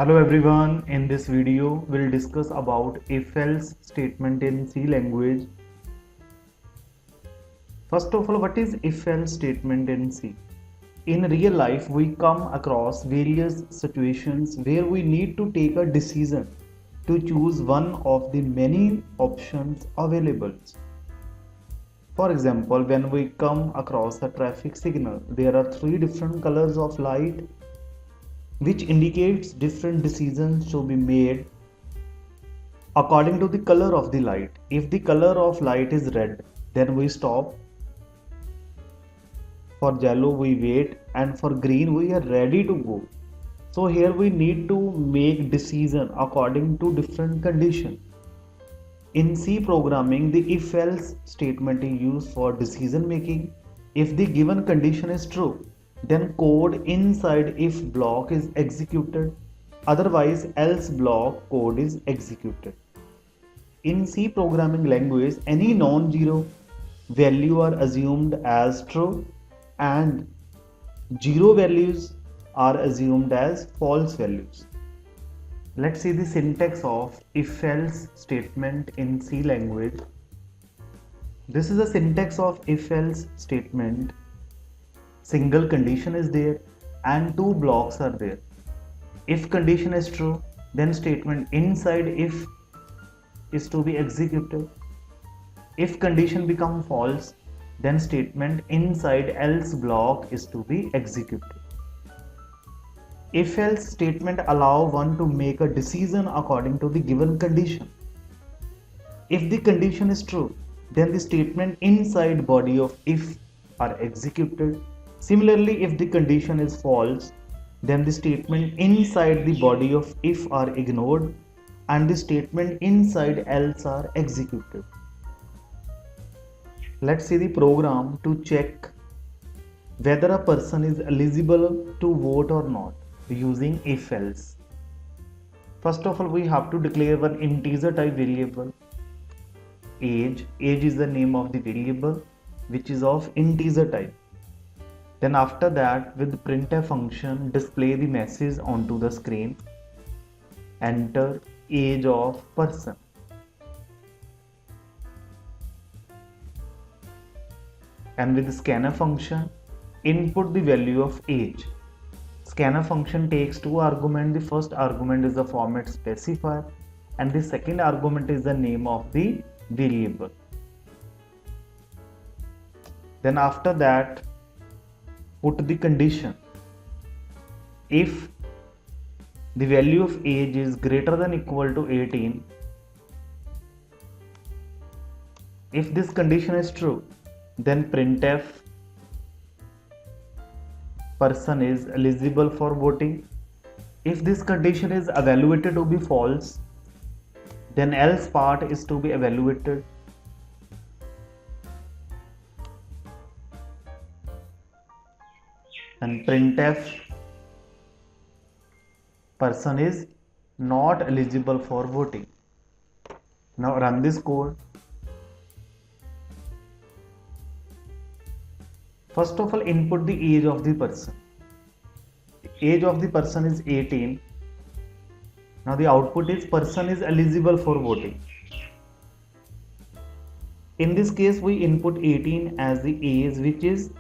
Hello everyone, in this video we'll discuss about if-else statement in C language. First of all, what is if-else statement in C? In real life we come across various situations where we need to take a decision to choose one of the many options available. For example, when we come across a traffic signal, there are three different colors of light which indicates different decisions to be made according to the color of the light. If the color of light is red, then we stop. For yellow we wait, and for green we are ready to go. So here we need to make decision according to different condition. In C programming, the if else statement is used for decision making. If the given condition is true, then code inside if block is executed, otherwise else block code is executed. In C programming language, any non-zero value are assumed as true and zero values are assumed as false values. Let's see the syntax of if-else statement in C language. This is the syntax of if-else statement. Single condition is there and two blocks are there. If condition is true, then statement inside if is to be executed. If condition become false, then statement inside else block is to be executed. If else statement allow one to make a decision according to the given condition. If the condition is true, then the statement inside body of if are executed. Similarly, if the condition is false, then the statement inside the body of if are ignored and the statement inside else are executed. Let's see the program to check whether a person is eligible to vote or not using if else. First of all, we have to declare one integer type variable, age. Age is the name of the variable which is of integer type. Then after that, with printf function, display the message onto the screen. Enter age of person. And with scanf function, input the value of age. Scanf function takes two arguments. The first argument is the format specifier and the second argument is the name of the variable. Then after that, put the condition. If the value of age is greater than equal to 18, if this condition is true, then printf person is eligible for voting. If this condition is evaluated to be false, then else part is to be evaluated. And printf person is not eligible for voting. Now run this code. First of all, input the age of the person. Age of the person is 18. Now the output is person is eligible for voting. In this case, we input 18 as the age which is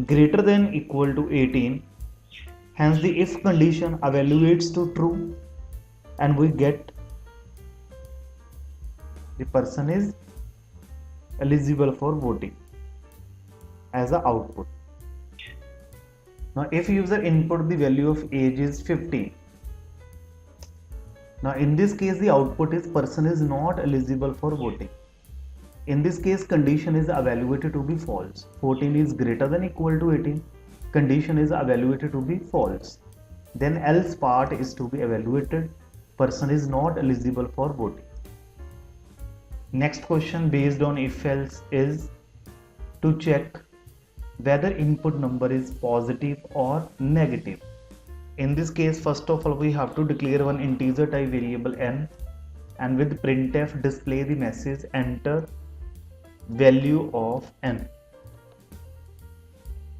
greater than equal to 18. Hence the if condition evaluates to true and we get the person is eligible for voting as a output. Now if user input the value of age is 15. Now in this case the output is person is not eligible for voting. In this case condition is evaluated to be false. 14 is greater than equal to 18. Condition is evaluated to be false. Then else part is to be evaluated. Person is not eligible for voting. Next question based on if else is to check whether input number is positive or negative. In this case, first of all, we have to declare one integer type variable n and with printf display the message enter value of n.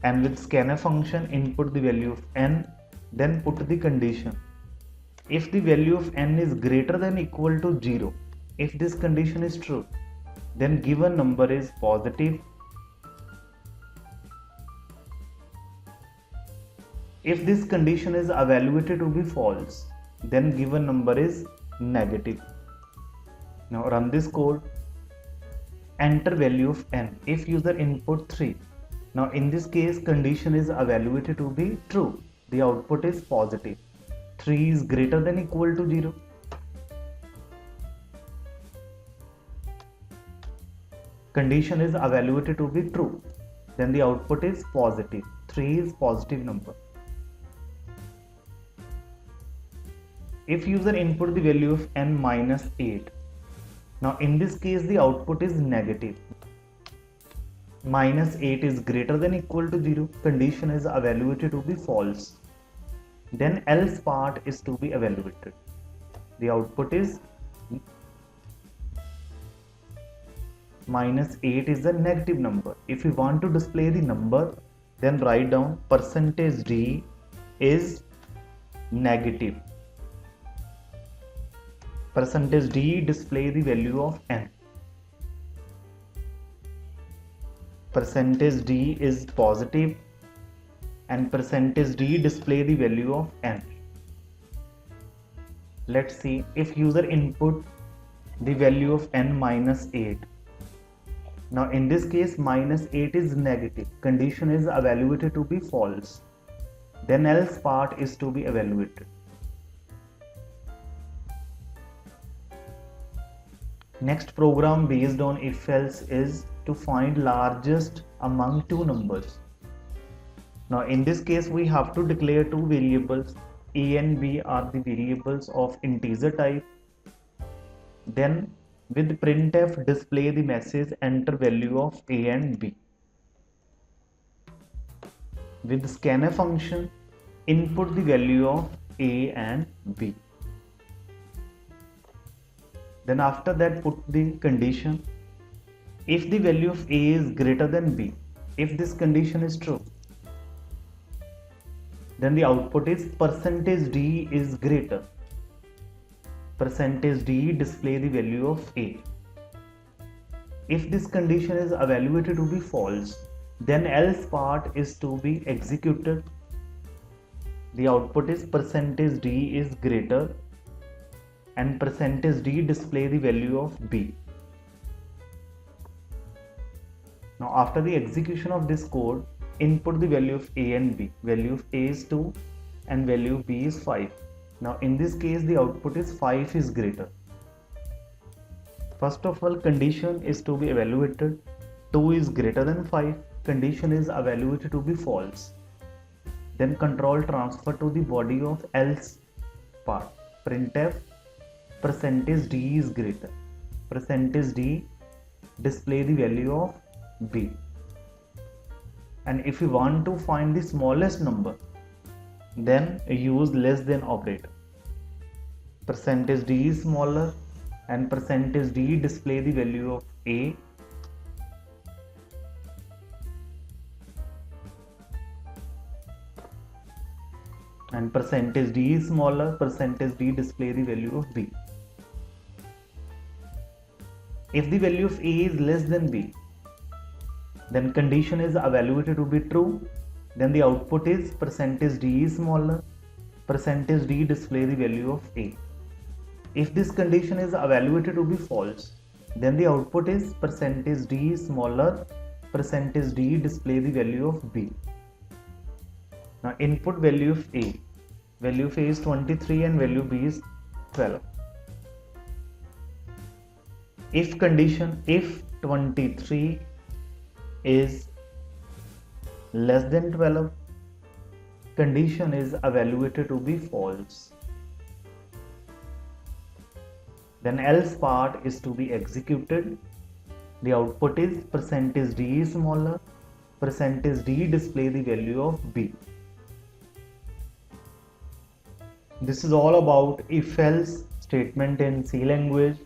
And with scanf function input the value of n, then put the condition. If the value of n is greater than equal to 0, if this condition is true, then given number is positive. If this condition is evaluated to be false, then given number is negative. Now run this code. Enter value of n. If user input 3. Now in this case condition is evaluated to be true. The output is positive. 3 is greater than equal to 0. Condition is evaluated to be true. Then the output is positive. 3 is positive number. If user input the value of n minus 8. Now in this case the output is negative. Minus 8 is greater than equal to 0. Condition is evaluated to be false. Then else part is to be evaluated. The output is minus 8 is a negative number. If you want to display the number, then write down percentage d is negative. Percentage d display the value of n. Percentage d is positive and percentage d display the value of n. Let's see, if user input the value of n minus 8. Now in this case minus 8 is negative. Condition is evaluated to be false. Then else part is to be evaluated. Next program based on if else is to find largest among two numbers. Now in this case we have to declare two variables. A and B are the variables of integer type. Then with printf display the message enter value of A and B. With scanf function input the value of A and B. Then after that put the condition. If the value of A is greater than B, if this condition is true, then the output is percentage d is greater. Percentage d display the value of A. If this condition is evaluated to be false, then else part is to be executed. The output is percentage d is greater and percentage d display the value of B. Now after the execution of this code, input the value of A and B. Value of A is 2 and value of B is 5. Now in this case the output is 5 is greater. First of all condition is to be evaluated. 2 is greater than 5. Condition is evaluated to be false. Then control transfer to the body of else part. Printf percentage d is greater. Percentage d display the value of B. And if you want to find the smallest number, then use less than operator. Percentage d is smaller and percentage d display the value of A. And percentage d is smaller, percentage d display the value of B. If the value of A is less than B, then condition is evaluated to be true. Then the output is percentage d is smaller, percentage d display the value of A. If this condition is evaluated to be false, then the output is percentage d is smaller, percentage d display the value of B. Now input value of A. Value of A is 23 and value B is 12. If condition, if 23 is less than 12, condition is evaluated to be false. Then else part is to be executed. The output is percentage d is smaller, percentage d display the value of B. This is all about if else statement in C language.